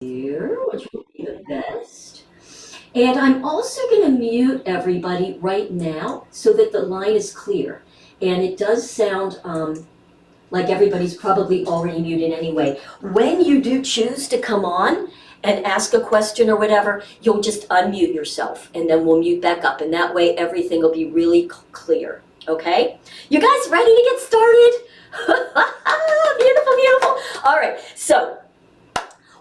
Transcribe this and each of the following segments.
Here, which will be the best. And I'm also going to mute everybody right now so that the line is clear. And it does sound like everybody's probably already muted anyway. When you do choose to come on and ask a question or whatever, you'll just unmute yourself and then we'll mute back up. And that way everything will be really clear. Okay? You guys ready to get started? Beautiful, beautiful. All right, so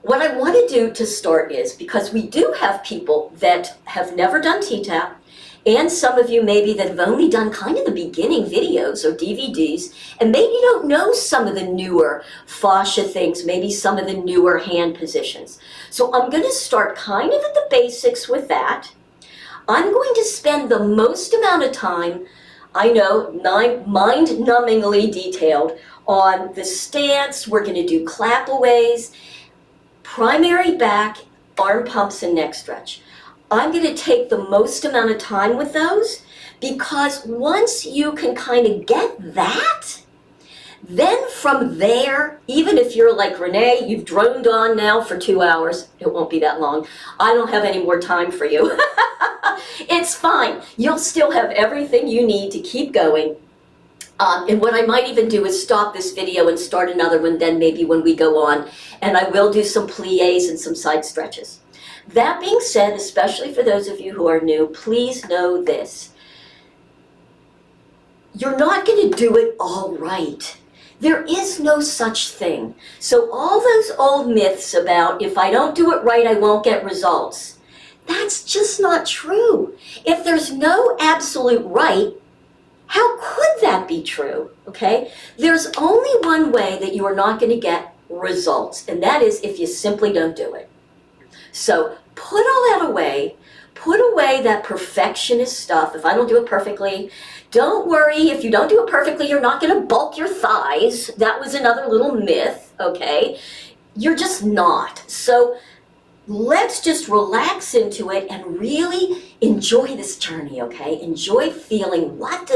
what I want to do to start is, because we do have people that have never done T-TAP, and some of you maybe that have only done kind of the beginning videos or DVDs, and maybe don't know some of the newer fascia things, maybe some of the newer hand positions. So I'm going to start kind of at the basics with that. I'm going to spend the most amount of time, I know, mind-numbingly detailed, on the stance. We're going to do clapaways, primary back, arm pumps, and neck stretch. I'm going to take the most amount of time with those because once you can kind of get that, then from there, even if you're like Renee, you've droned on now for 2 hours, it won't be that long. I don't have any more time for you. It's fine. You'll still have everything you need to keep going. And what I might even do is stop this video and start another one then maybe when we go on. And I will do some plies and some side stretches. That being said, especially for those of you who are new, please know this. You're not going to do it all right. There is no such thing. So all those old myths about if I don't do it right, I won't get results. That's just not true. If there's no absolute right, how could that be true, okay? There's only one way that you are not going to get results, and that is if you simply don't do it. So put all that away. Put away that perfectionist stuff. If I don't do it perfectly, don't worry. If you don't do it perfectly, you're not going to bulk your thighs. That was another little myth, okay? You're just not. So let's just relax into it and really enjoy this journey, okay? Enjoy feeling what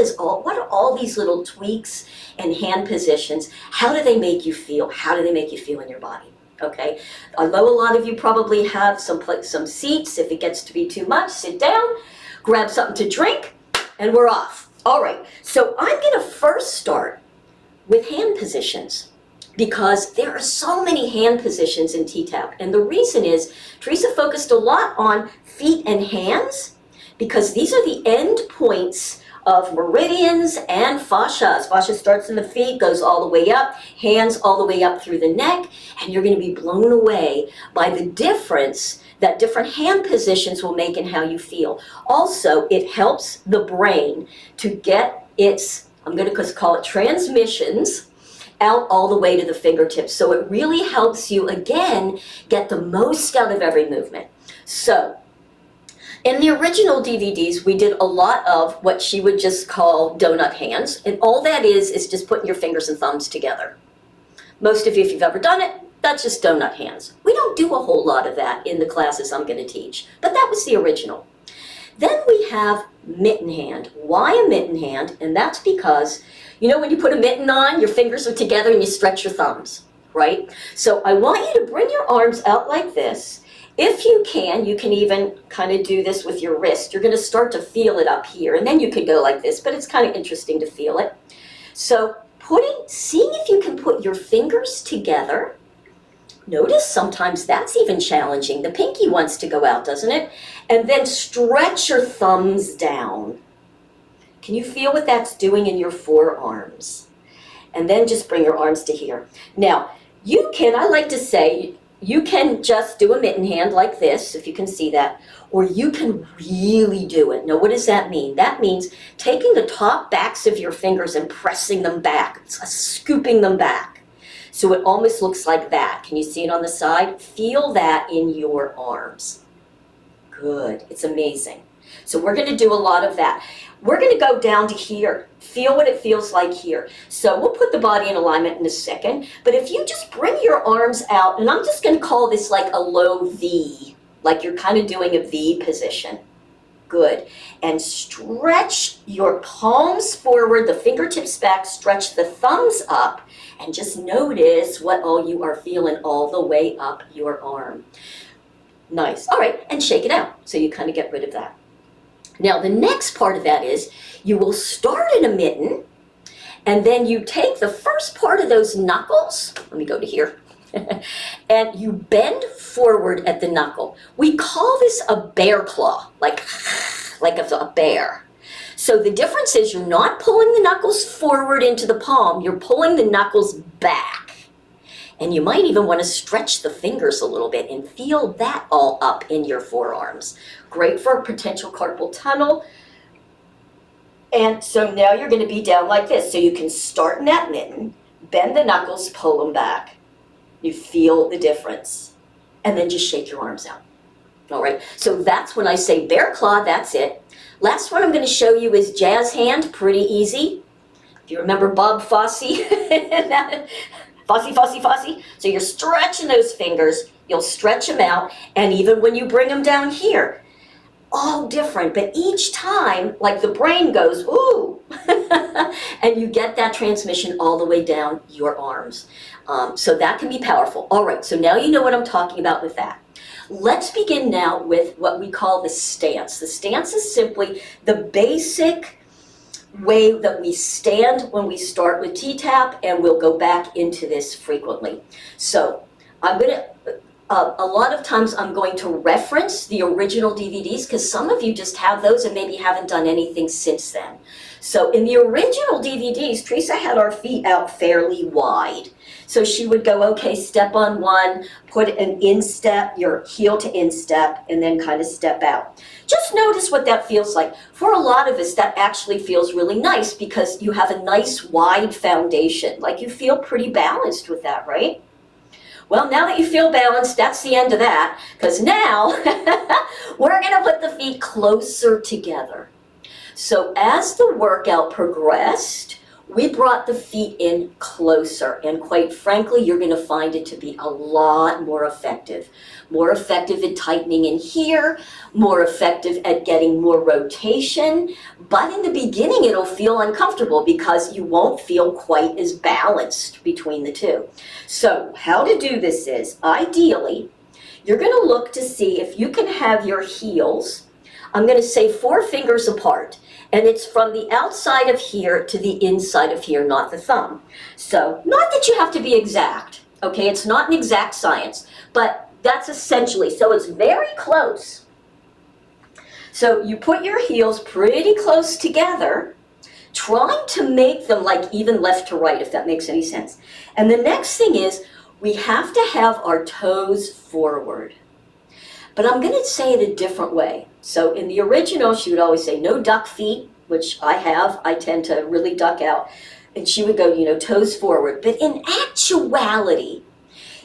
are all these little tweaks and hand positions? How do they make you feel? How do they make you feel in your body? Okay, I know a lot of you probably have some seats. If it gets to be too much, sit down, grab something to drink, and we're off. All right, so I'm going to first start with hand positions, because there are so many hand positions in T-TAP. And the reason is, Teresa focused a lot on feet and hands, because these are the end points of meridians and fascias. Fascia starts in the feet, goes all the way up, hands all the way up through the neck, and you're going to be blown away by the difference that different hand positions will make in how you feel. Also, it helps the brain to get its, I'm going to call it transmissions, out all the way to the fingertips. So it really helps you, again, get the most out of every movement. So in the original DVDs, we did a lot of what she would just call donut hands. And all that is just putting your fingers and thumbs together. Most of you, if you've ever done it, that's just donut hands. We don't do a whole lot of that in the classes I'm going to teach. But that was the original. Then we have mitten hand. Why a mitten hand? And that's because, you know, when you put a mitten on, your fingers are together and you stretch your thumbs, right? So I want you to bring your arms out like this. If you can even kind of do this with your wrist. You're going to start to feel it up here, and then you could go like this, but it's kind of interesting to feel it. So seeing if you can put your fingers together. Notice sometimes that's even challenging. The pinky wants to go out, doesn't it? And then stretch your thumbs down. Can you feel what that's doing in your forearms? And then just bring your arms to here. Now, I like to say, you can just do a mitten hand like this, if you can see that, or you can really do it. Now, what does that mean? That means taking the top backs of your fingers and pressing them back, scooping them back. So it almost looks like that. Can you see it on the side? Feel that in your arms. Good. It's amazing. So we're going to do a lot of that. We're going to go down to here. Feel what it feels like here. So we'll put the body in alignment in a second. But if you just bring your arms out, and I'm just going to call this like a low V, like you're kind of doing a V position. Good. And stretch your palms forward, the fingertips back, stretch the thumbs up, and just notice what all you are feeling all the way up your arm. Nice. All right, and shake it out so you kind of get rid of that. Now, the next part of that is you will start in a mitten, and then you take the first part of those knuckles, let me go to here, and you bend forward at the knuckle. We call this a bear claw, like a bear. So the difference is you're not pulling the knuckles forward into the palm, you're pulling the knuckles back. And you might even want to stretch the fingers a little bit and feel that all up in your forearms. Great for potential carpal tunnel. And so now you're going to be down like this. So you can start in that mitten, bend the knuckles, pull them back. You feel the difference. And then just shake your arms out. All right, so that's when I say bear claw, that's it. Last one I'm going to show you is jazz hand, pretty easy. If you remember Bob Fosse, Fosse. So you're stretching those fingers, you'll stretch them out, and even when you bring them down here, all different, but each time, like the brain goes, ooh, and you get that transmission all the way down your arms. So that can be powerful. All right, so now you know what I'm talking about with that. Let's begin now with what we call the stance. The stance is simply the basic way that we stand when we start with T-tap, and we'll go back into this frequently. So I'm going to, a lot of times I'm going to reference the original DVDs because some of you just have those and maybe haven't done anything since then. So in the original DVDs, Teresa had our feet out fairly wide. So she would go, okay, step on one, put an instep, your heel to instep, and then kind of step out. Just notice what that feels like. For a lot of us, that actually feels really nice because you have a nice wide foundation. Like you feel pretty balanced with that, right? Well, now that you feel balanced, that's the end of that, because now we're going to put the feet closer together. So as the workout progressed, we brought the feet in closer, and quite frankly, you're going to find it to be a lot more effective. More effective at tightening in here, more effective at getting more rotation, but in the beginning it'll feel uncomfortable because you won't feel quite as balanced between the two. So how to do this is, ideally, you're going to look to see if you can have your heels, I'm going to say 4 fingers apart. And it's from the outside of here to the inside of here, not the thumb. So, not that you have to be exact, okay? It's not an exact science, but that's essentially, so it's very close. So you put your heels pretty close together, trying to make them like even left to right, if that makes any sense. And the next thing is, we have to have our toes forward. But I'm going to say it a different way. So in the original, she would always say, no duck feet, which I have. I tend to really duck out. And she would go, you know, toes forward. But in actuality,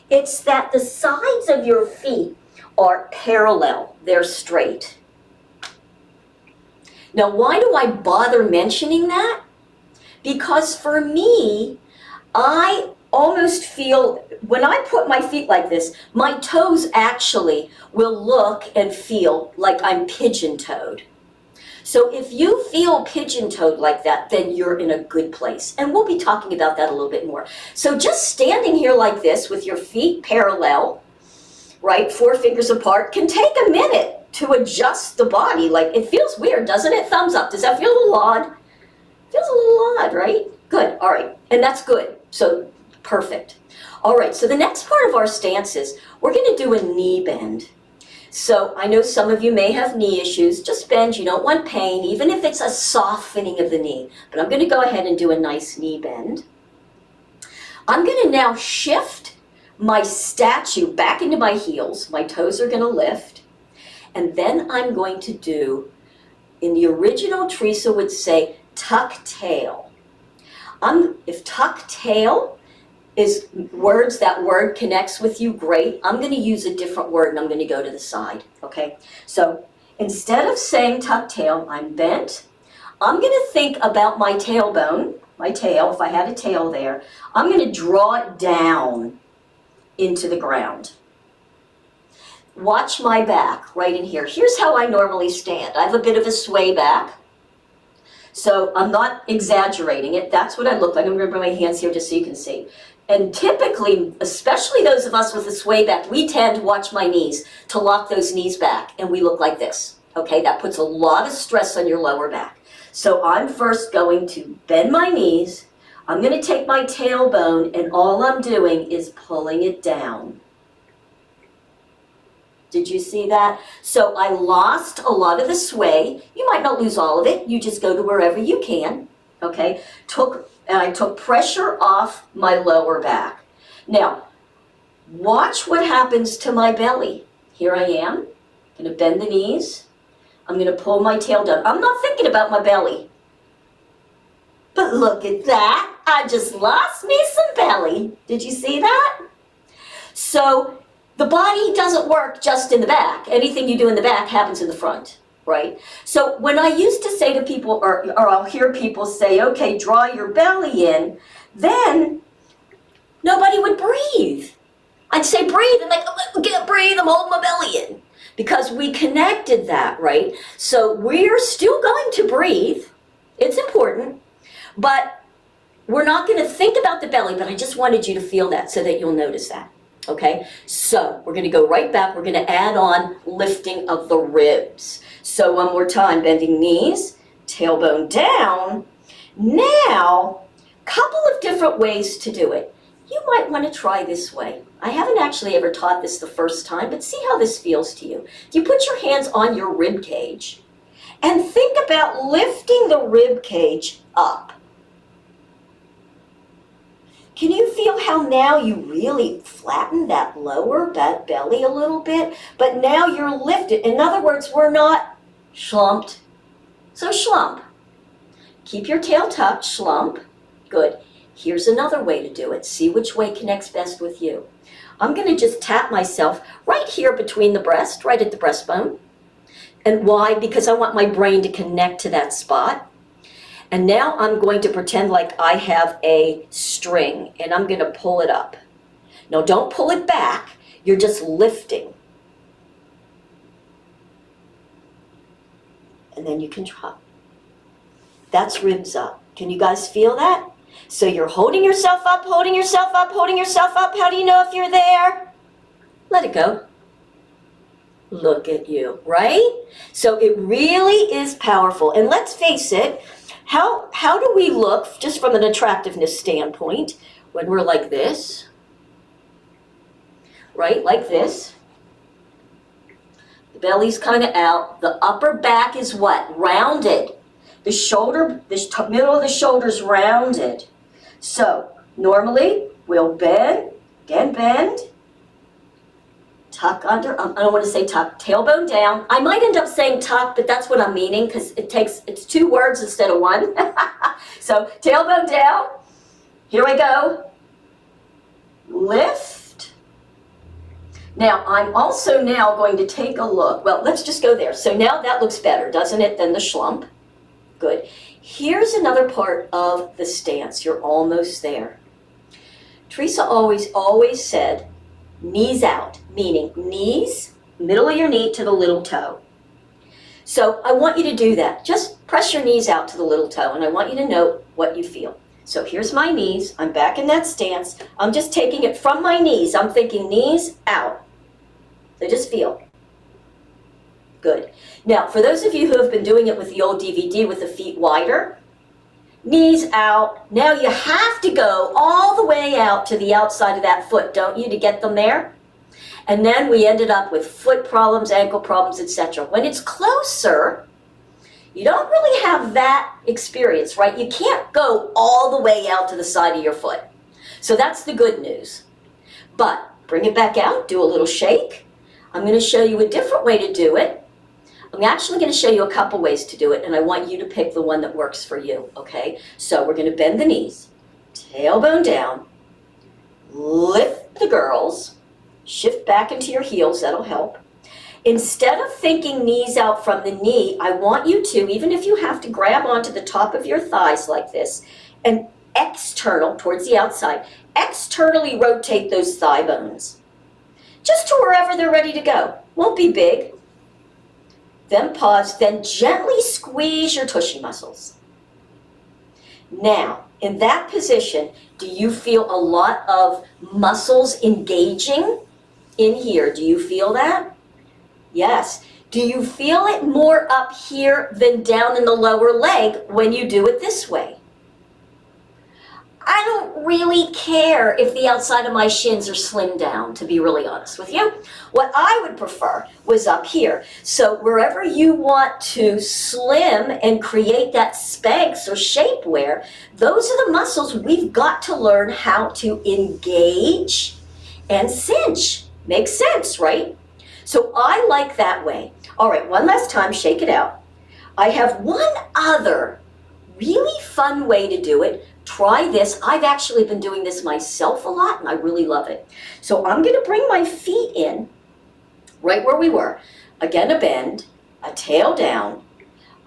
it's that the sides of your feet are parallel. They're straight. Now, why do I bother mentioning that? Because for me, I almost feel, when I put my feet like this, my toes actually will look and feel like I'm pigeon-toed. So if you feel pigeon-toed like that, then you're in a good place. And we'll be talking about that a little bit more. So just standing here like this with your feet parallel, right, 4 fingers apart, can take a minute to adjust the body. Like, it feels weird, doesn't it? Thumbs up. Does that feel a little odd? Feels a little odd, right? Good. All right. And that's good. So perfect. All right, so the next part of our stance is we're going to do a knee bend. So I know some of you may have knee issues. Just bend. You don't want pain, even if it's a softening of the knee. But I'm going to go ahead and do a nice knee bend. I'm going to now shift my statue back into my heels. My toes are going to lift. And then I'm going to do, in the original, Teresa would say, tuck tail. If tuck tail is words, that word connects with you, great. I'm going to use a different word and I'm going to go to the side, okay? So instead of saying tuck tail, I'm bent. I'm going to think about my tailbone, my tail, if I had a tail there. I'm going to draw it down into the ground. watch my back right in here. Here's how I normally stand. I have a bit of a sway back. So I'm not exaggerating it. That's what I look like. I'm going to bring my hands here just so you can see. And typically, especially those of us with a sway back, we tend to watch my knees, to lock those knees back, and we look like this. Okay, that puts a lot of stress on your lower back. So I'm first going to bend my knees. I'm going to take my tailbone, and all I'm doing is pulling it down. Did you see that? So I lost a lot of the sway. You might not lose all of it. You just go to wherever you can. Okay? I took pressure off my lower back. Now, watch what happens to my belly. Here I am. I'm going to bend the knees. I'm going to pull my tail down. I'm not thinking about my belly. But look at that. I just lost me some belly. Did you see that? So the body doesn't work just in the back. Anything you do in the back happens in the front, right? So when I used to say to people, or I'll hear people say, okay, draw your belly in, then nobody would breathe. I'd say breathe, and like, I can't breathe, I'm holding my belly in. Because we connected that, right? So we're still going to breathe. It's important. But we're not going to think about the belly, but I just wanted you to feel that so that you'll notice that. Okay, so we're going to go right back. We're going to add on lifting of the ribs. So one more time, bending knees, tailbone down. Now, couple of different ways to do it. You might want to try this way. I haven't actually ever taught this the first time, but see how this feels to you. You put your hands on your rib cage and think about lifting the rib cage up. Can you feel how now you really flatten that lower belly a little bit? But now you're lifted. In other words, we're not slumped. So slump. Keep your tail tucked, slump. Good. Here's another way to do it. See which way connects best with you. I'm going to just tap myself right here between the breast, right at the breastbone. And why? Because I want my brain to connect to that spot. And now I'm going to pretend like I have a string, and I'm going to pull it up. Now don't pull it back, you're just lifting. And then you can drop. That's ribs up. Can you guys feel that? So you're holding yourself up, holding yourself up, holding yourself up. How do you know if you're there? Let it go. Look at you, right? So it really is powerful. And let's face it, how do we look, just from an attractiveness standpoint, when we're like this? Right, like this. The belly's kind of out. The upper back is what? Rounded. The shoulder, the middle of the shoulder's rounded. So normally we'll bend, again bend, tuck under, I don't want to say tuck, tailbone down. I might end up saying tuck, but that's what I'm meaning because it's two words instead of one. So tailbone down, here we go, lift. Now I'm also now going to take a look, well let's just go there. So now that looks better, doesn't it, than the slump? Good. Here's another part of the stance, you're almost there. Teresa always said, knees out, meaning knees, middle of your knee to the little toe. So I want you to do that. Just press your knees out to the little toe, and I want you to note what you feel. So here's my knees. I'm back in that stance. I'm just taking it from my knees. I'm thinking knees out. So just feel. Good. Now, for those of you who have been doing it with the old DVD with the feet wider, knees out. Now you have to go all the way out to the outside of that foot, don't you, to get them there? And then we ended up with foot problems, ankle problems, etc. When it's closer, you don't really have that experience, right? You can't go all the way out to the side of your foot. So that's the good news. But bring it back out, do a little shake. I'm going to show you a different way to do it. I'm actually going to show you a couple ways to do it, and I want you to pick the one that works for you, okay? So we're going to bend the knees, tailbone down, lift the girls, shift back into your heels, that'll help. Instead of thinking knees out from the knee, I want you to, even if you have to grab onto the top of your thighs like this, and external, towards the outside, externally rotate those thigh bones. just to wherever they're ready to go. Won't be big. Then pause, then gently squeeze your tushy muscles. Now, in that position, do you feel a lot of muscles engaging in here? Do you feel that? Yes. Do you feel it more up here than down in the lower leg when you do it this way? I don't really care if the outside of my shins are slimmed down, to be really honest with you. What I would prefer was up here. So wherever you want to slim and create that Spanx or shapewear, those are the muscles we've got to learn how to engage and cinch. Makes sense, right? So I like that way. All right, one last time, shake it out. I have one other really fun way to do it. Try this. I've actually been doing this myself a lot, and I really love it. So I'm going to bring my feet in, right where we were. Again, a bend, a tail down.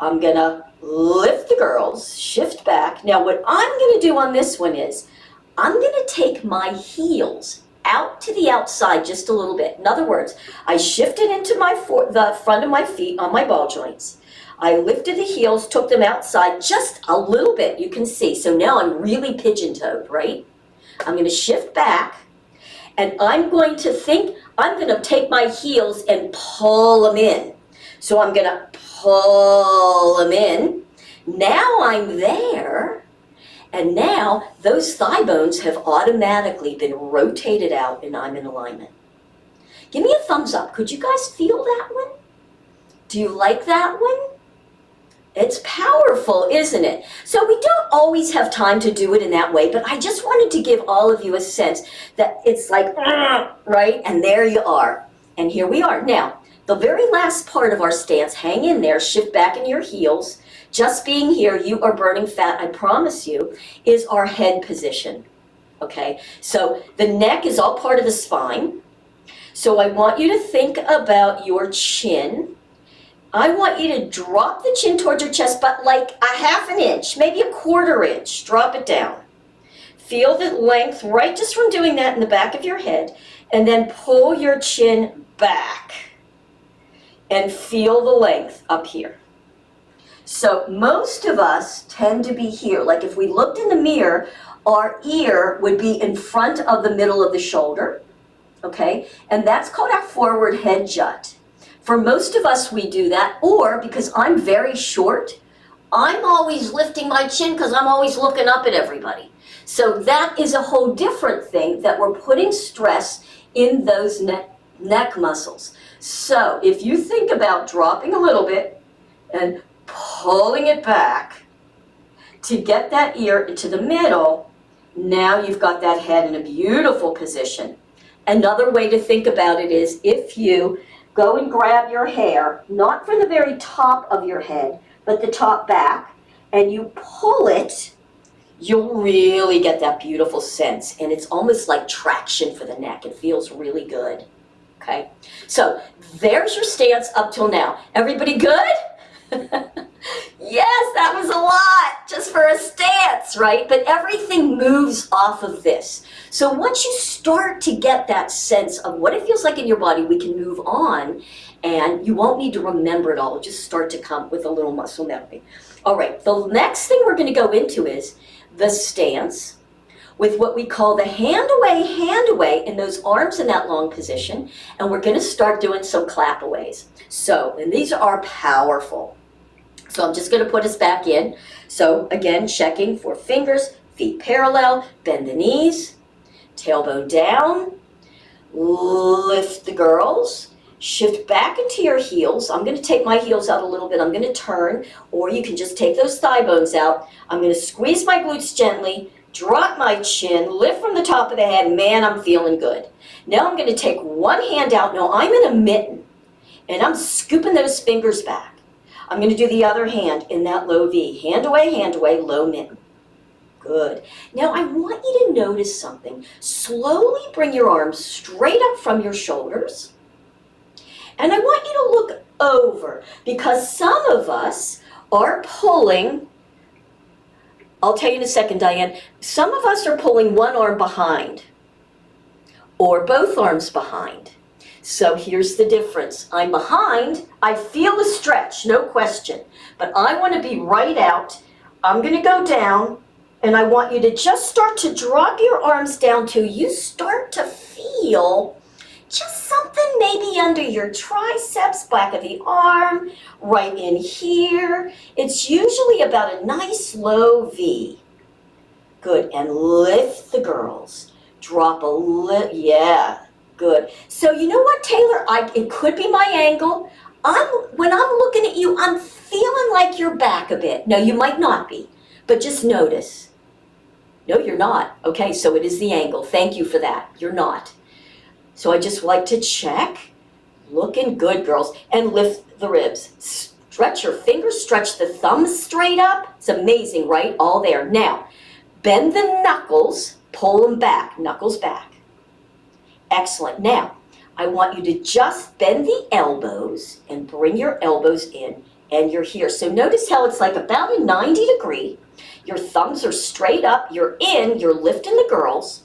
I'm going to lift the girls, shift back. Now, what I'm going to do on this one is, I'm going to take my heels out to the outside just a little bit. In other words, I shifted into the front of my feet on my ball joints. I lifted the heels, took them outside just a little bit, you can see. So now I'm really pigeon-toed, right? I'm going to shift back, and I'm going to take my heels and pull them in. So I'm going to pull them in. Now I'm there, and now those thigh bones have automatically been rotated out, and I'm in alignment. Give me a thumbs up. Could you guys feel that one? Do you like that one? It's powerful, isn't it? So we don't always have time to do it in that way, but I just wanted to give all of you a sense that it's like, right? And there you are. And here we are. Now, the very last part of our stance, hang in there, shift back in your heels. Just being here, you are burning fat, I promise you, is our head position. Okay? So the neck is all part of the spine. So I want you to think about your chin. I want you to drop the chin towards your chest, but like a half an inch, maybe a quarter inch. Drop it down. Feel the length right just from doing that in the back of your head, and then pull your chin back and feel the length up here. So most of us tend to be here. Like if we looked in the mirror, our ear would be in front of the middle of the shoulder, okay? And that's called our forward head jut. For most of us, we do that, or because I'm very short, I'm always lifting my chin because I'm always looking up at everybody. So that is a whole different thing that we're putting stress in those neck muscles. So if you think about dropping a little bit and pulling it back to get that ear into the middle, now you've got that head in a beautiful position. Another way to think about it is if you go and grab your hair, not from the very top of your head, but the top back, and you pull it, you'll really get that beautiful sense. And it's almost like traction for the neck. It feels really good. Okay? So there's your stance up till now. Everybody good? Yes, that was a lot just for a stance, right? But everything moves off of this. So once you start to get that sense of what it feels like in your body, we can move on, and you won't need to remember it all. It'll just start to come with a little muscle memory. All right, the next thing we're going to go into is the stance with what we call the hand away in those arms in that long position, and we're going to start doing some clapaways. So, and these are powerful. So I'm just going to put us back in. So again, checking for fingers, feet parallel, bend the knees, tailbone down, lift the girls, shift back into your heels. I'm going to take my heels out a little bit. I'm going to turn, or you can just take those thigh bones out. I'm going to squeeze my glutes gently, drop my chin, lift from the top of the head. Man, I'm feeling good. Now I'm going to take one hand out. Now I'm in a mitten, and I'm scooping those fingers back. I'm going to do the other hand in that low V. Hand away, low mitten. Good. Now I want you to notice something. Slowly bring your arms straight up from your shoulders. And I want you to look over, because some of us are pulling, I'll tell you in a second, Diane, some of us are pulling one arm behind or both arms behind. So here's the difference. I'm behind. I feel a stretch, no question. But I want to be right out. I'm going to go down, and I want you to just start to drop your arms down till you start to feel just something maybe under your triceps, back of the arm, right in here. It's usually about a nice low V. Good, and lift the girls. Drop a little, yeah, good. So you know what, Taylor, it could be my angle. When I'm looking at you, I'm feeling like you're back a bit. No, you might not be, but just notice. No, you're not. Okay, so it is the angle. Thank you for that. You're not. So I just like to check. Looking good, girls. And lift the ribs. Stretch your fingers, stretch the thumbs straight up. It's amazing, right? All there. Now, bend the knuckles, pull them back, knuckles back. Excellent. Now, I want you to just bend the elbows and bring your elbows in, and you're here. So notice how it's like about a 90 degree. Your thumbs are straight up, you're in, you're lifting the girls.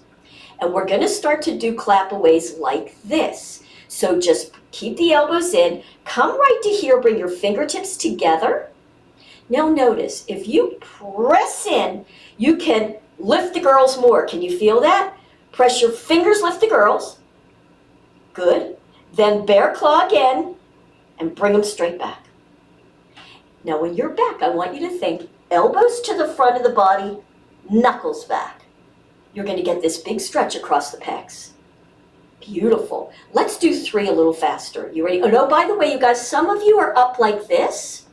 And we're going to start to do clapaways like this. So just keep the elbows in, come right to here, bring your fingertips together. Now notice, if you press in, you can lift the girls more. Can you feel that? Press your fingers, lift the girls. Good. Then bear claw again and bring them straight back. Now when you're back, I want you to think elbows to the front of the body, knuckles back. You're going to get this big stretch across the pecs. Beautiful. Let's do 3 a little faster. You ready? Oh, no, by the way, you guys, some of you are up like this.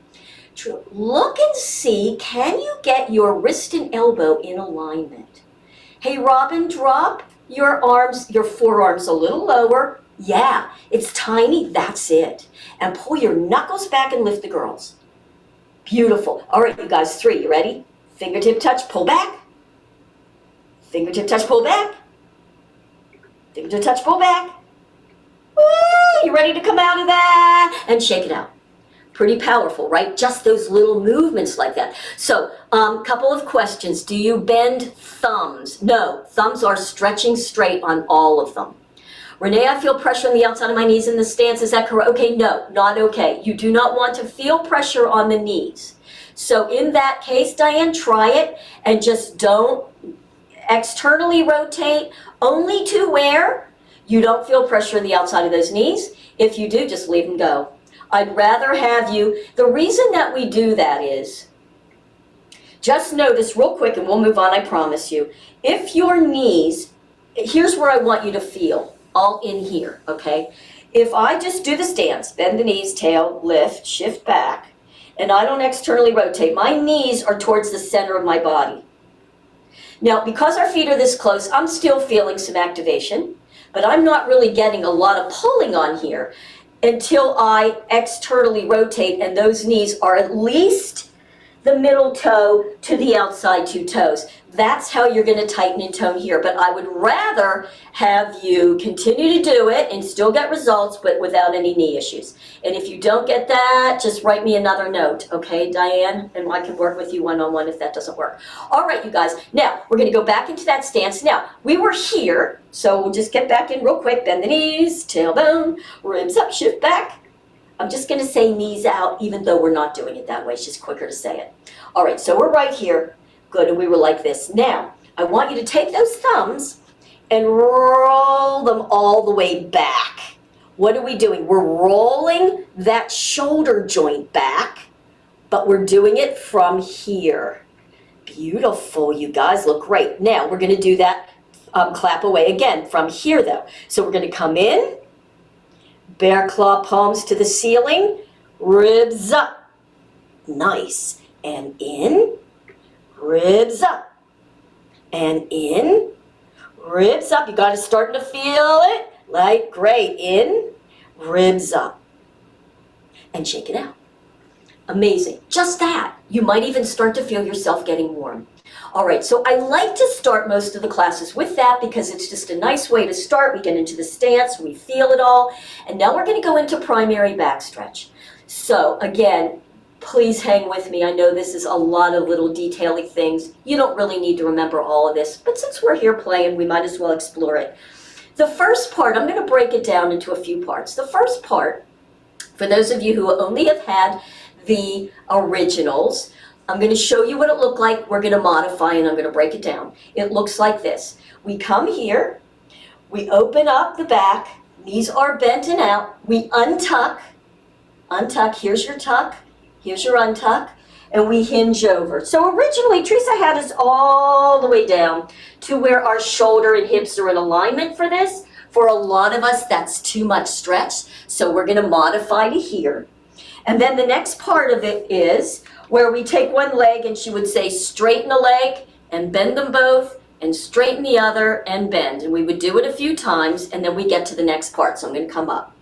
Look and see, can you get your wrist and elbow in alignment? Hey, Robin, drop your arms, your forearms a little lower. Yeah, it's tiny. That's it. And pull your knuckles back and lift the girls. Beautiful. All right, you guys, 3. You ready? Fingertip touch, pull back. Fingertip touch, pull back. Fingertip touch, pull back. Woo! You ready to come out of that? And shake it out. Pretty powerful, right? Just those little movements like that. So, couple of questions. Do you bend thumbs? No, thumbs are stretching straight on all of them. Renee, I feel pressure on the outside of my knees in the stance. Is that correct? Okay, no, not okay. You do not want to feel pressure on the knees. So in that case, Diane, try it and just don't externally rotate, only to where you don't feel pressure on the outside of those knees. If you do, just leave them go. I'd rather have you, the reason that we do that is, just notice real quick and we'll move on, I promise you. If your knees, here's where I want you to feel, all in here, okay? If I just do the stance, bend the knees, tail, lift, shift back, and I don't externally rotate, my knees are towards the center of my body. Now, because our feet are this close, I'm still feeling some activation, but I'm not really getting a lot of pulling on here until I externally rotate and those knees are at least the middle toe to the outside 2 toes. That's how you're going to tighten and tone here. But I would rather have you continue to do it and still get results, but without any knee issues. And if you don't get that, just write me another note, okay, Diane? And I can work with you one-on-one if that doesn't work. All right, you guys. Now, we're going to go back into that stance. Now, we were here, so we'll just get back in real quick. Bend the knees, tailbone, ribs up, shift back. I'm just going to say knees out, even though we're not doing it that way. It's just quicker to say it. All right, so we're right here. Good, and we were like this. Now, I want you to take those thumbs and roll them all the way back. What are we doing? We're rolling that shoulder joint back, but we're doing it from here. Beautiful, you guys look great. Now, we're going to do that clap away again from here, though. So we're going to come in. Bear claw palms to the ceiling, ribs up. Nice. And in, ribs up. And in, ribs up. You got to start to feel it. Like, great. In, ribs up. And shake it out. Amazing. Just that. You might even start to feel yourself getting warm. All right, so I like to start most of the classes with that because it's just a nice way to start. We get into the stance, we feel it all, and now we're going to go into primary back stretch. So again, please hang with me. I know this is a lot of little detailing things. You don't really need to remember all of this, but since we're here playing, we might as well explore it. The first part, I'm going to break it down into a few parts. The first part, for those of you who only have had the originals, I'm going to show you what it looked like. We're going to modify and I'm going to break it down. It looks like this. We come here, we open up the back, knees are bent and out, we untuck, here's your tuck, here's your untuck, and we hinge over. So originally, Teresa had us all the way down to where our shoulder and hips are in alignment for this. For a lot of us, that's too much stretch, so we're gonna modify to here. And then the next part of it is where we take one leg and she would say straighten a leg and bend them both and straighten the other and bend. And we would do it a few times and then we get to the next part. So I'm gonna come up.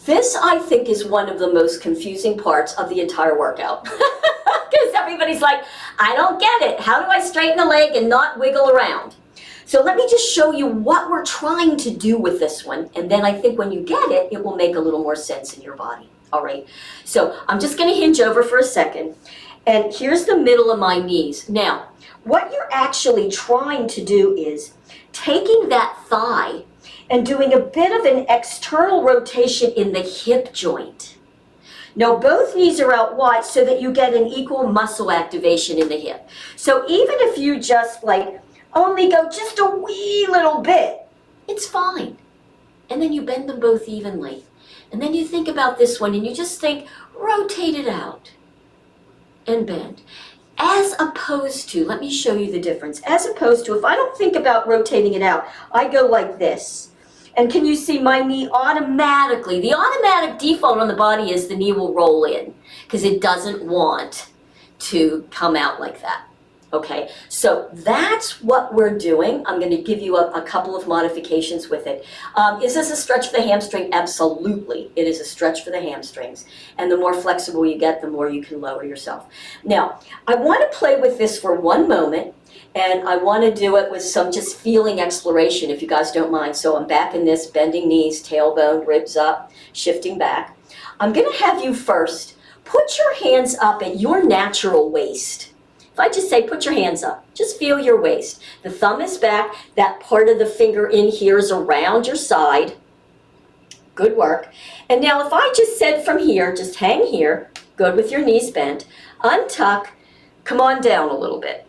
This, I think, is one of the most confusing parts of the entire workout. Because everybody's like, I don't get it. How do I straighten a leg and not wiggle around? So let me just show you what we're trying to do with this one. And then I think when you get it, it will make a little more sense in your body. All right. So I'm just going to hinge over for a second. And here's the middle of my knees. Now, what you're actually trying to do is taking that thigh and doing a bit of an external rotation in the hip joint. Now both knees are out wide so that you get an equal muscle activation in the hip. So even if you just like only go just a wee little bit, it's fine. And then you bend them both evenly. And then you think about this one and you just think, rotate it out and bend. As opposed to, let me show you the difference. As opposed to, if I don't think about rotating it out, I go like this. And can you see my knee automatically, the automatic default on the body is the knee will roll in because it doesn't want to come out like that. Okay, so that's what we're doing. I'm going to give you a couple of modifications with it. Is this a stretch for the hamstring? Absolutely, it is a stretch for the hamstrings. And the more flexible you get, the more you can lower yourself. Now, I want to play with this for one moment, and I want to do it with some just feeling exploration, if you guys don't mind. So I'm back in this, bending knees, tailbone, ribs up, shifting back. I'm going to have you first put your hands up at your natural waist. If I just say, put your hands up, just feel your waist. The thumb is back, that part of the finger in here is around your side. Good work. And now if I just said from here, just hang here, good with your knees bent, untuck, come on down a little bit.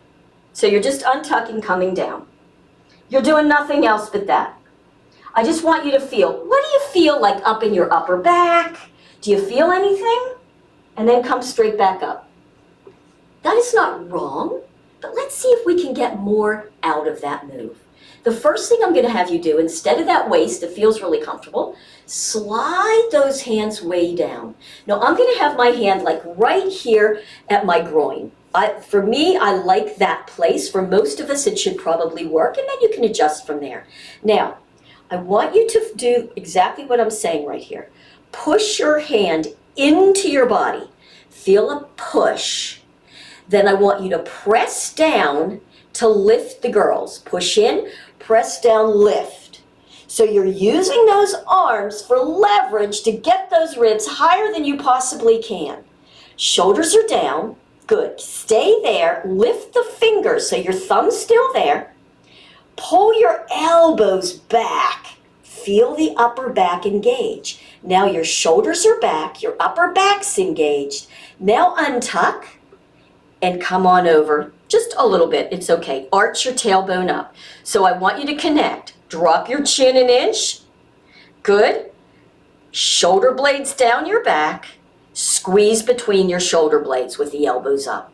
So you're just untucking, coming down. You're doing nothing else but that. I just want you to feel, what do you feel like up in your upper back? Do you feel anything? And then come straight back up. That is not wrong, but let's see if we can get more out of that move. The first thing I'm going to have you do, instead of that waist that feels really comfortable, slide those hands way down. Now I'm going to have my hand like right here at my groin. For me, I like that place. For most of us, it should probably work, and then you can adjust from there. Now, I want you to do exactly what I'm saying right here. Push your hand into your body. Feel a push. Then I want you to press down to lift the girls. Push in, press down, lift. So you're using those arms for leverage to get those ribs higher than you possibly can. Shoulders are down. Good. Stay there. Lift the fingers so your thumb's still there. Pull your elbows back. Feel the upper back engage. Now your shoulders are back. Your upper back's engaged. Now untuck. And come on over just a little bit. It's okay. Arch your tailbone up. So I want you to connect. Drop your chin an inch. Good. Shoulder blades down your back. Squeeze between your shoulder blades with the elbows up.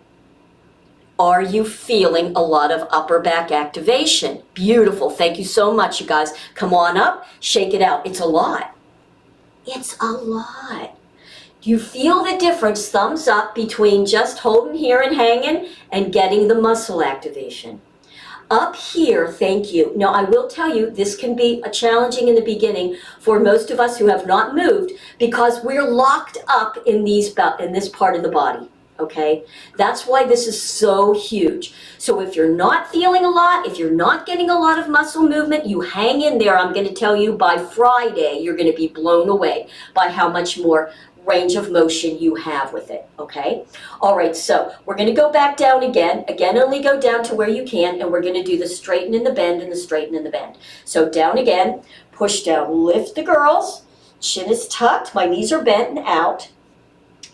Are you feeling a lot of upper back activation? Beautiful. Thank you so much, you guys. Come on up. Shake it out. It's a lot. It's a lot. You feel the difference, thumbs up, between just holding here and hanging and getting the muscle activation. Up here, thank you. Now, I will tell you, this can be challenging in the beginning for most of us who have not moved because we're locked up in this part of the body, okay? That's why this is so huge. So if you're not feeling a lot, if you're not getting a lot of muscle movement, you hang in there. I'm going to tell you by Friday, you're going to be blown away by how much more range of motion you have with it, okay? All right, so we're gonna go back down again. Again, only go down to where you can, and we're gonna do the straighten and the bend and the straighten and the bend. So down again, push down, lift the girls, chin is tucked, my knees are bent and out.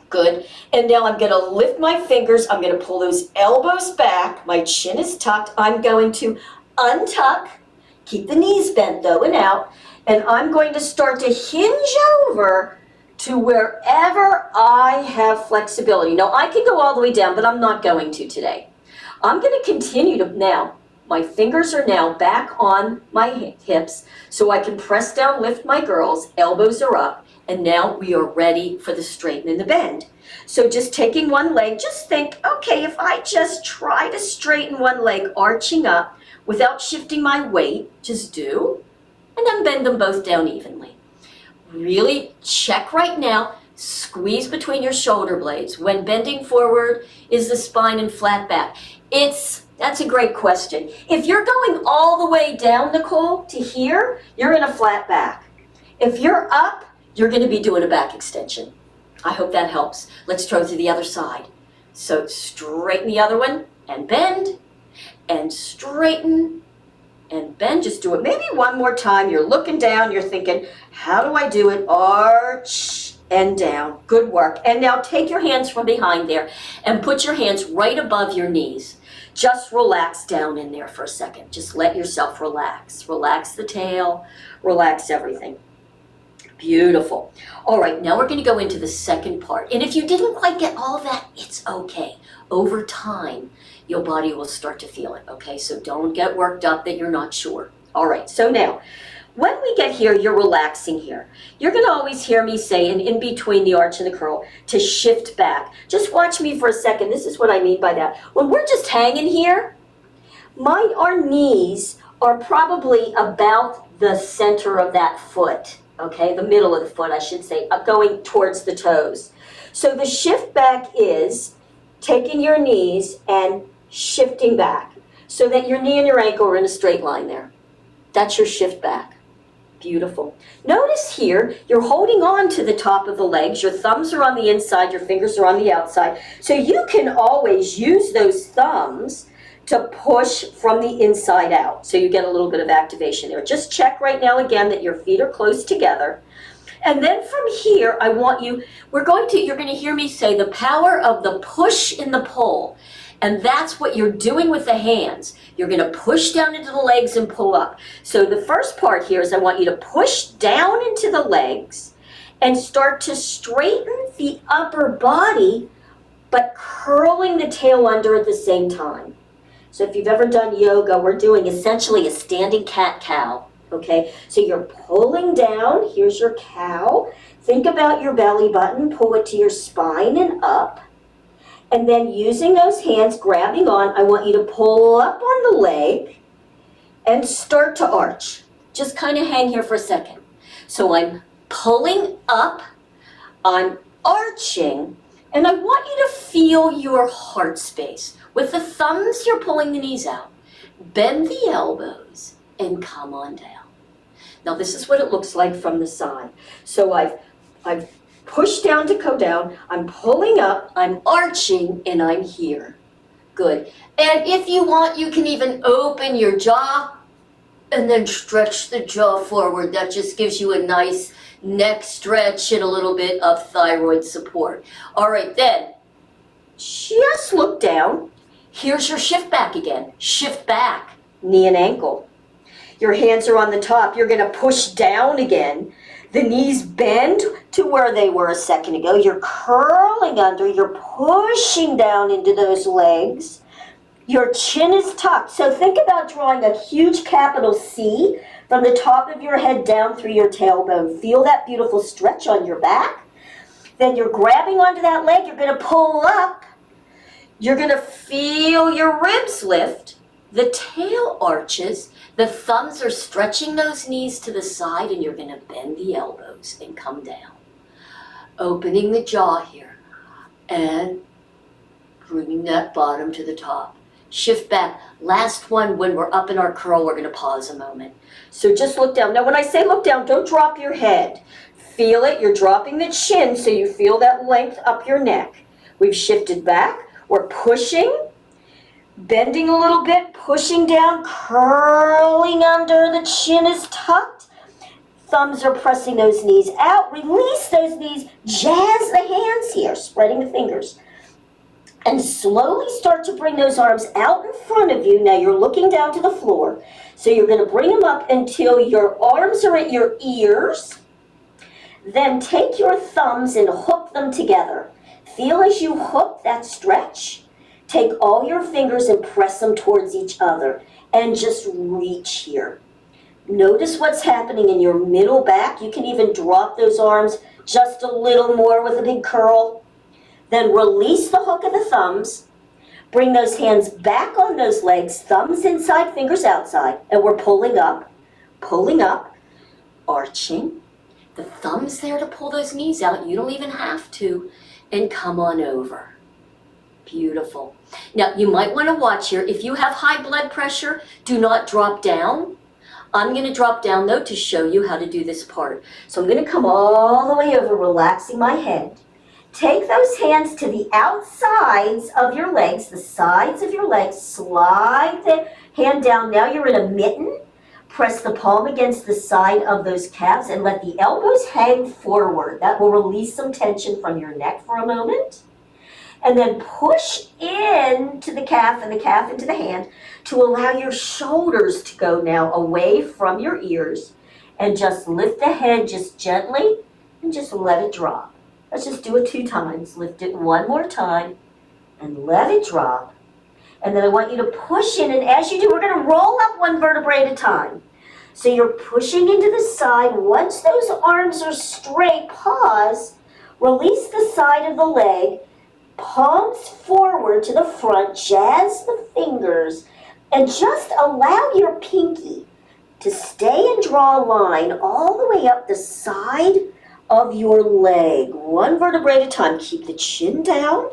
Good. And now I'm going to lift my fingers. I'm going to pull those elbows back. My chin is tucked. I'm going to untuck. Keep the knees bent though and out. And I'm going to start to hinge over to wherever I have flexibility. Now I can go all the way down, but I'm not going to today. I'm going to continue to now. My fingers are now back on my hips so I can press down, lift my girls. Elbows are up. And now we are ready for the straighten and the bend. So just taking one leg, just think, okay, if I just try to straighten one leg, arching up without shifting my weight, just do, and then bend them both down evenly. Really check right now, squeeze between your shoulder blades. When bending forward, is the spine and flat back? That's a great question. If you're going all the way down, Nicole, to here, you're in a flat back. If you're up, you're going to be doing a back extension. I hope that helps. Let's throw to the other side. So straighten the other one and bend and straighten and bend. Just do it maybe one more time. You're looking down. You're thinking, how do I do it? Arch and down. Good work. And now take your hands from behind there and put your hands right above your knees. Just relax down in there for a second. Just let yourself relax. Relax the tail. Relax everything. Beautiful. All right, now we're going to go into the second part. And if you didn't quite get all of that, it's okay. Over time, your body will start to feel it, okay? So don't get worked up that you're not sure. All right, so now, when we get here, you're relaxing here. You're going to always hear me say, in between the arch and the curl, to shift back. Just watch me for a second. This is what I mean by that. When we're just hanging here, our knees are probably about the center of that foot. Okay, the middle of the foot, I should say, going towards the toes. So the shift back is taking your knees and shifting back so that your knee and your ankle are in a straight line there. That's your shift back. Beautiful. Notice here, you're holding on to the top of the legs. Your thumbs are on the inside, your fingers are on the outside. So you can always use those thumbs to push from the inside out. So you get a little bit of activation there. Just check right now again that your feet are close together. And then from here, you're going to hear me say the power of the push and the pull. And that's what you're doing with the hands. You're going to push down into the legs and pull up. So the first part here is I want you to push down into the legs and start to straighten the upper body, but curling the tail under at the same time. So if you've ever done yoga, we're doing essentially a standing cat-cow, okay? So you're pulling down, here's your cow. Think about your belly button, pull it to your spine and up. And then using those hands, grabbing on, I want you to pull up on the leg and start to arch. Just kind of hang here for a second. So I'm pulling up, I'm arching, and I want you to feel your heart space. With the thumbs, you're pulling the knees out. Bend the elbows and come on down. Now this is what it looks like from the side. So I've pushed down to go down. I'm pulling up, I'm arching, and I'm here. Good. And if you want, you can even open your jaw and then stretch the jaw forward. That just gives you a nice neck stretch and a little bit of thyroid support. All right, then, just look down. Here's your shift back again. Shift back, knee and ankle. Your hands are on the top. You're going to push down again. The knees bend to where they were a second ago. You're curling under. You're pushing down into those legs. Your chin is tucked. So think about drawing a huge capital C from the top of your head down through your tailbone. Feel that beautiful stretch on your back. Then you're grabbing onto that leg. You're going to pull up. You're going to feel your ribs lift. The tail arches. The thumbs are stretching those knees to the side, and you're going to bend the elbows and come down. Opening the jaw here and bringing that bottom to the top. Shift back. Last one, when we're up in our curl, we're going to pause a moment. So just look down. Now, when I say look down, don't drop your head. Feel it, you're dropping the chin so you feel that length up your neck. We've shifted back, we're pushing, bending a little bit, pushing down, curling under, the chin is tucked. Thumbs are pressing those knees out. Release those knees, jazz the hands here, spreading the fingers. And slowly start to bring those arms out in front of you. Now you're looking down to the floor. So you're going to bring them up until your arms are at your ears. Then take your thumbs and hook them together. Feel as you hook that stretch. Take all your fingers and press them towards each other. And just reach here. Notice what's happening in your middle back. You can even drop those arms just a little more with a big curl. Then release the hook of the thumbs. Bring those hands back on those legs, thumbs inside, fingers outside. And we're pulling up, arching. The thumb's there to pull those knees out. You don't even have to. And come on over. Beautiful. Now, you might want to watch here. If you have high blood pressure, do not drop down. I'm going to drop down, though, to show you how to do this part. So I'm going to come all the way over, relaxing my head. Take those hands to the outsides of your legs, the sides of your legs. Slide the hand down. Now you're in a mitten. Press the palm against the side of those calves and let the elbows hang forward. That will release some tension from your neck for a moment. And then push into the calf and the calf into the hand to allow your shoulders to go now away from your ears. And just lift the head just gently and just let it drop. Let's just do it 2 times. Lift it one more time and let it drop. And then I want you to push in, and as you do, we're going to roll up 1 vertebrae at a time. So you're pushing into the side. Once those arms are straight, pause, release the side of the leg, palms forward to the front, jazz the fingers, and just allow your pinky to stay and draw a line all the way up the side of your leg. 1 vertebrae at a time. Keep the chin down.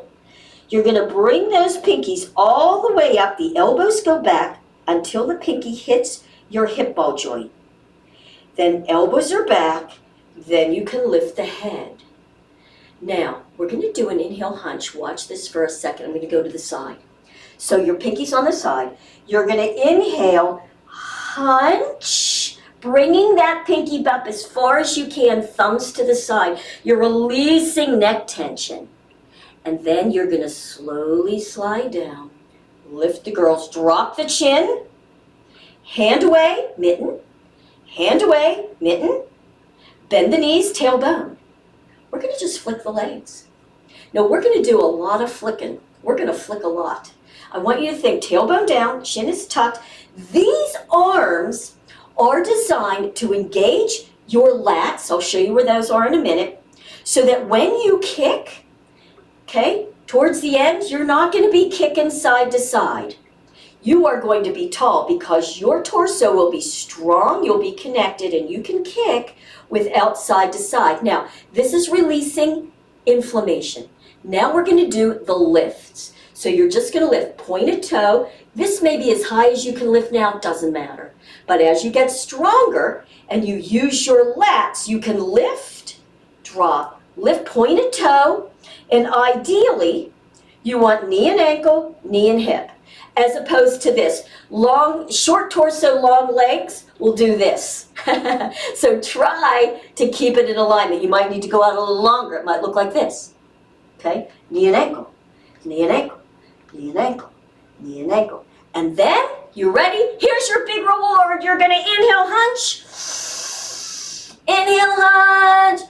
You're going to bring those pinkies all the way up. The elbows go back until the pinky hits your hip ball joint. Then elbows are back. Then you can lift the head. Now, we're going to do an inhale hunch. Watch this for a second. I'm going to go to the side. So your pinky's on the side. You're going to inhale, hunch, bringing that pinky up as far as you can, thumbs to the side. You're releasing neck tension. And then you're going to slowly slide down. Lift the girls. Drop the chin. Hand away, mitten. Hand away, mitten. Bend the knees, tailbone. We're going to just flick the legs. Now, we're going to do a lot of flicking. We're going to flick a lot. I want you to think tailbone down, chin is tucked. These arms are designed to engage your lats. I'll show you where those are in a minute. So that when you kick, okay, towards the end, you're not going to be kicking side to side. You are going to be tall because your torso will be strong, you'll be connected, and you can kick without side to side. Now, this is releasing inflammation. Now we're going to do the lifts. So you're just going to lift pointed toe. This may be as high as you can lift now, doesn't matter. But as you get stronger and you use your lats, you can lift, drop, lift pointed toe, and ideally, you want knee and ankle, knee and hip. As opposed to this, long, short torso, long legs, we'll do this. So try to keep it in alignment. You might need to go out a little longer. It might look like this. Okay, knee and ankle, knee and ankle, knee and ankle, knee and ankle. And then, you ready? Here's your big reward. You're gonna inhale, hunch. Inhale, hunch.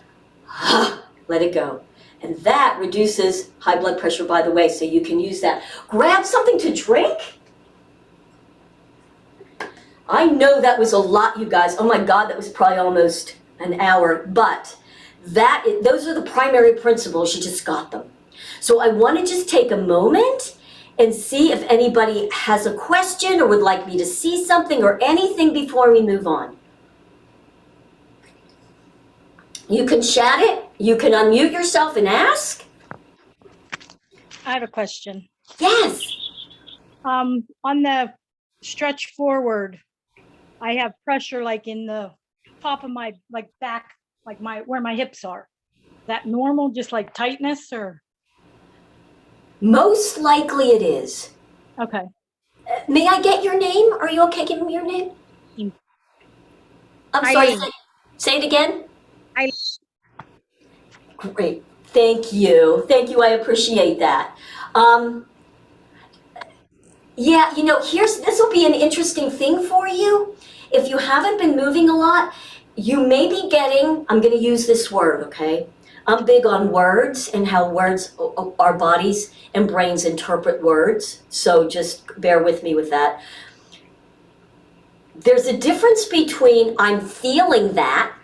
Let it go. And that reduces high blood pressure, by the way, so you can use that. Grab something to drink. I know that was a lot, you guys. Oh my God, that was probably almost an hour. But those are the primary principles. You just got them. So I want to just take a moment and see if anybody has a question or would like me to see something or anything before we move on. You can chat it. You can unmute yourself and ask. I have a question. Yes. On the stretch forward, I have pressure like in the top of my back like where my hips are. Is that normal, just like tightness or? Most likely it is. Okay. May I get your name? Are you okay giving me your name? I'm sorry, Eileen. say it again. Eileen. Great, thank you. Thank you, I appreciate that. Yeah, you know, this will be an interesting thing for you. If you haven't been moving a lot, you may be getting, I'm gonna use this word, okay? I'm big on words and how words, our bodies and brains interpret words, so just bear with me with that. There's a difference between I'm feeling that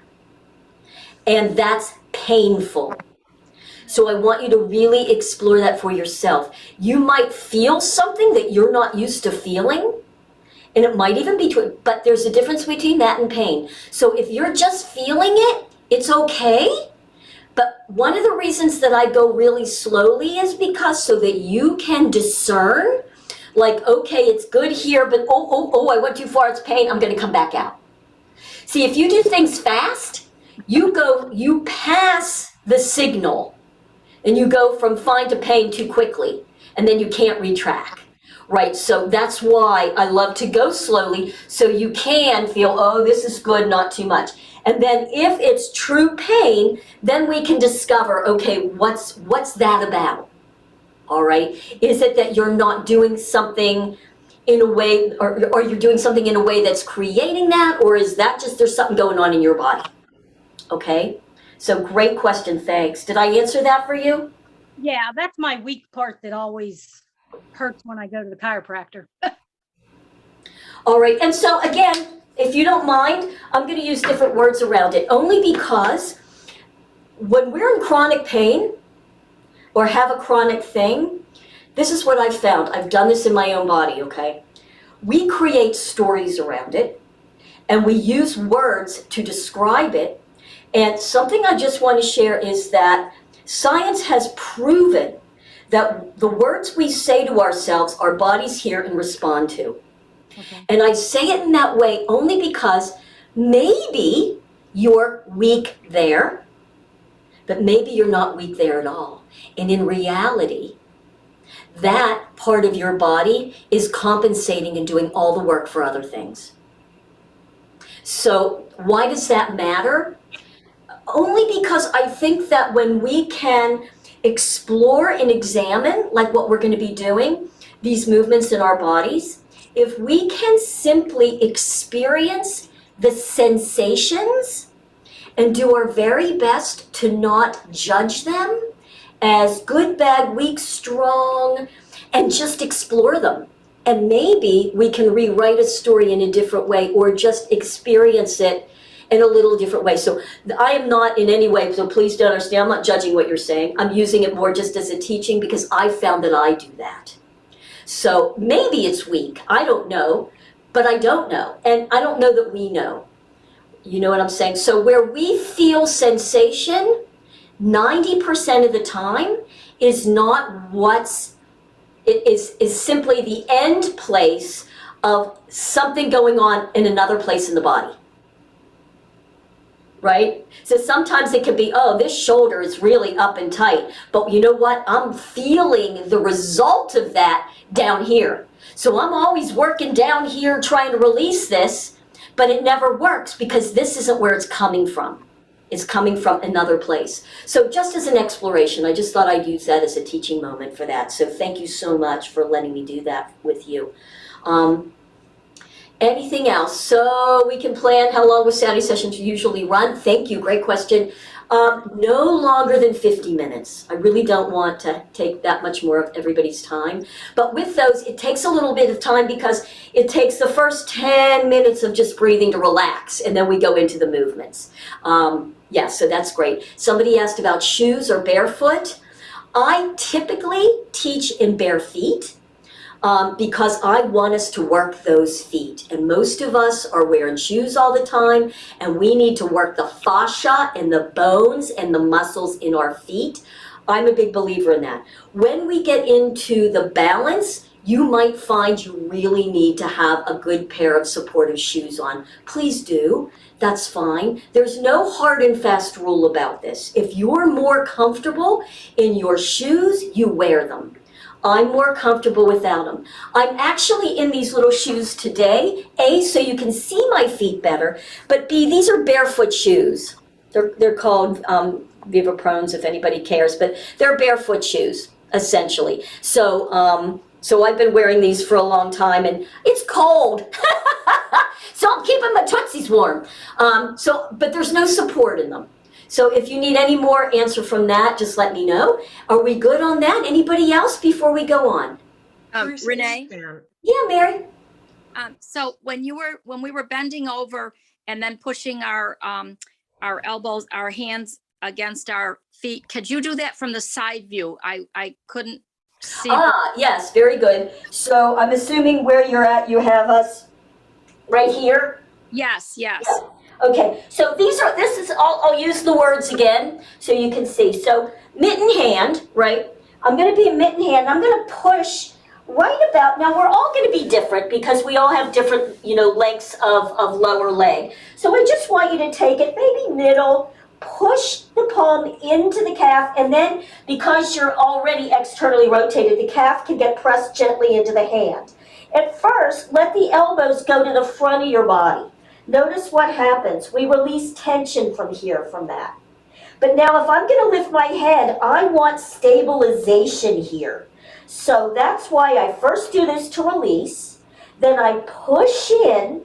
and that's painful. So I want you to really explore that for yourself. You might feel something that you're not used to feeling, and it might even be, but there's a difference between that and pain. So if you're just feeling it, it's okay. But one of the reasons that I go really slowly is because so that you can discern, like, okay, it's good here, but oh, I went too far, it's pain, I'm gonna come back out. See, if you do things fast, you pass the signal, and you go from fine to pain too quickly, and then you can't retrack, right? So that's why I love to go slowly, so you can feel, oh, this is good, not too much. And then if it's true pain, then we can discover, okay, what's that about? All right, is it that you're not doing something in a way, or you're doing something in a way that's creating that, or is that just there's something going on in your body? Okay, so great question, thanks. Did I answer that for you? Yeah, that's my weak part that always hurts when I go to the chiropractor. All right, and so again, if you don't mind, I'm going to use different words around it, only because when we're in chronic pain or have a chronic thing, this is what I've found. I've done this in my own body, okay? We create stories around it, and we use words to describe it. And something I just want to share is that science has proven that the words we say to ourselves, our bodies hear and respond to. Okay. And I say it in that way only because maybe you're weak there, but maybe you're not weak there at all. And in reality, that part of your body is compensating and doing all the work for other things. So why does that matter? Only because I think that when we can explore and examine, like what we're going to be doing, these movements in our bodies, if we can simply experience the sensations and do our very best to not judge them as good, bad, weak, strong, and just explore them. And maybe we can rewrite a story in a different way or just experience it in a little different way. So I am not in any way, so please don't understand, I'm not judging what you're saying. I'm using it more just as a teaching because I found that I do that. So maybe it's weak, I don't know, but I don't know. And I don't know that we know. You know what I'm saying? So where we feel sensation, 90% of the time is not it is simply the end place of something going on in another place in the body. Right? So sometimes it can be, oh, this shoulder is really up and tight, but you know what? I'm feeling the result of that down here. So I'm always working down here trying to release this, but it never works because this isn't where it's coming from. It's coming from another place. So just as an exploration, I just thought I'd use that as a teaching moment for that. So thank you so much for letting me do that with you. Anything else? So we can plan how long will Saturday sessions usually run? Thank you, great question. No longer than 50 minutes. I really don't want to take that much more of everybody's time. But with those, it takes a little bit of time because it takes the first 10 minutes of just breathing to relax, and then we go into the movements. Yeah, so that's great. Somebody asked about shoes or barefoot. I typically teach in bare feet. Because I want us to work those feet. And most of us are wearing shoes all the time, and we need to work the fascia and the bones and the muscles in our feet. I'm a big believer in that. When we get into the balance, you might find you really need to have a good pair of supportive shoes on. Please do. That's fine. There's no hard and fast rule about this. If you're more comfortable in your shoes, you wear them. I'm more comfortable without them. I'm actually in these little shoes today, A, so you can see my feet better, but B, these are barefoot shoes. They're called Vivaprones, if anybody cares, but they're barefoot shoes, essentially. So I've been wearing these for a long time, and it's cold. So I'm keeping my tootsies warm. But there's no support in them. So if you need any more answer from that, just let me know. Are we good on that? Anybody else before we go on? Renee? Yeah, Mary? So when we were bending over and then pushing our elbows, our hands against our feet, could you do that from the side view? I couldn't see. Yes, very good. So I'm assuming where you're at, you have us right here? Yes. Okay, so I'll use the words again so you can see. So mitten hand, right? I'm gonna be a mitten hand. I'm gonna push right about, now we're all gonna be different because we all have different, lengths of lower leg. So I just want you to take it maybe middle, push the palm into the calf, and then because you're already externally rotated, the calf can get pressed gently into the hand. At first, let the elbows go to the front of your body. Notice what happens. We release tension from here, from that. But now if I'm going to lift my head, I want stabilization here. So that's why I first do this to release, then I push in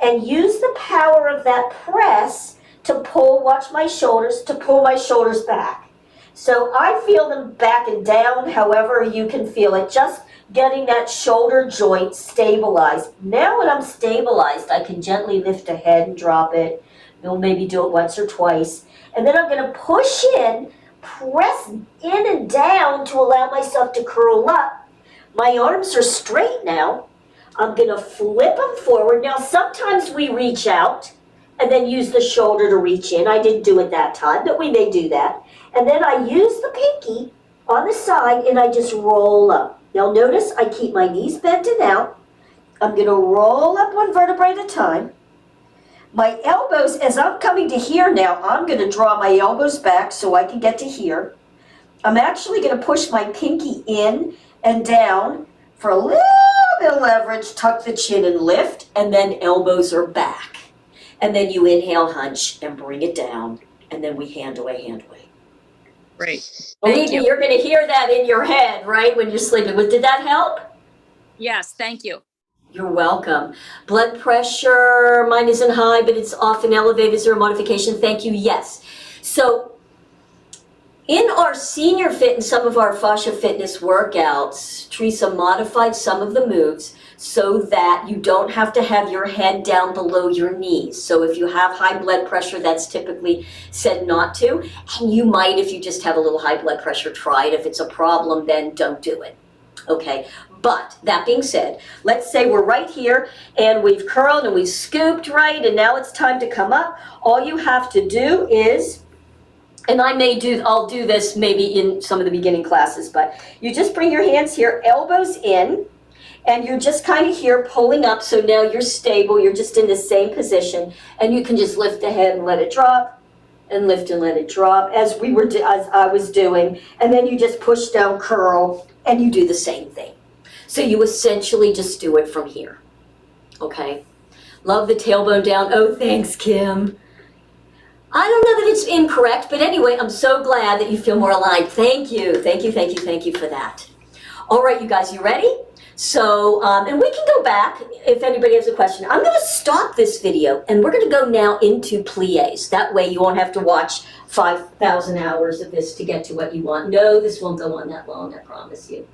and use the power of that press to pull, watch my shoulders, to pull my shoulders back. So I feel them back and down, however you can feel it, just getting that shoulder joint stabilized. Now when I'm stabilized, I can gently lift a head and drop it. You'll maybe do it once or twice. And then I'm going to push in, press in and down to allow myself to curl up. My arms are straight now. I'm going to flip them forward. Now sometimes we reach out and then use the shoulder to reach in. I didn't do it that time, but we may do that. And then I use the pinky on the side and I just roll up. Now notice I keep my knees bent and out. I'm going to roll up one vertebrae at a time. My elbows, as I'm coming to here now, I'm going to draw my elbows back so I can get to here. I'm actually going to push my pinky in and down for a little bit of leverage, tuck the chin and lift, and then elbows are back. And then you inhale, hunch, and bring it down, and then we hand away, hand away. Great. Believe me, you're going to hear that in your head, right, when you're sleeping. Did that help? Yes, thank you. You're welcome. Blood pressure, mine isn't high, but it's often elevated. Is there a modification? Thank you, yes. So in our Senior Fit and some of our fascia fitness workouts, Teresa modified some of the moves so that you don't have to have your head down below your knees. So if you have high blood pressure, that's typically said not to. And you might, if you just have a little high blood pressure, try it. If it's a problem, then don't do it. Okay, but that being said, let's say we're right here and we've curled and we've scooped right, and now it's time to come up. All you have to do is, and I'll do this maybe in some of the beginning classes, but you just bring your hands here, elbows in, and you're just kind of here pulling up, so now you're stable, you're just in the same position, and you can just lift the head and let it drop, and lift and let it drop, as I was doing, and then you just push down, curl, and you do the same thing. So you essentially just do it from here, okay? Love the tailbone down. Oh, thanks, Kim. I don't know that it's incorrect, but anyway, I'm so glad that you feel more aligned. Thank you, thank you, thank you, thank you for that. All right, you guys, you ready? So, and we can go back if anybody has a question. I'm gonna stop this video and we're gonna go now into plies. That way you won't have to watch 5,000 hours of this to get to what you want. No, this won't go on that long, I promise you.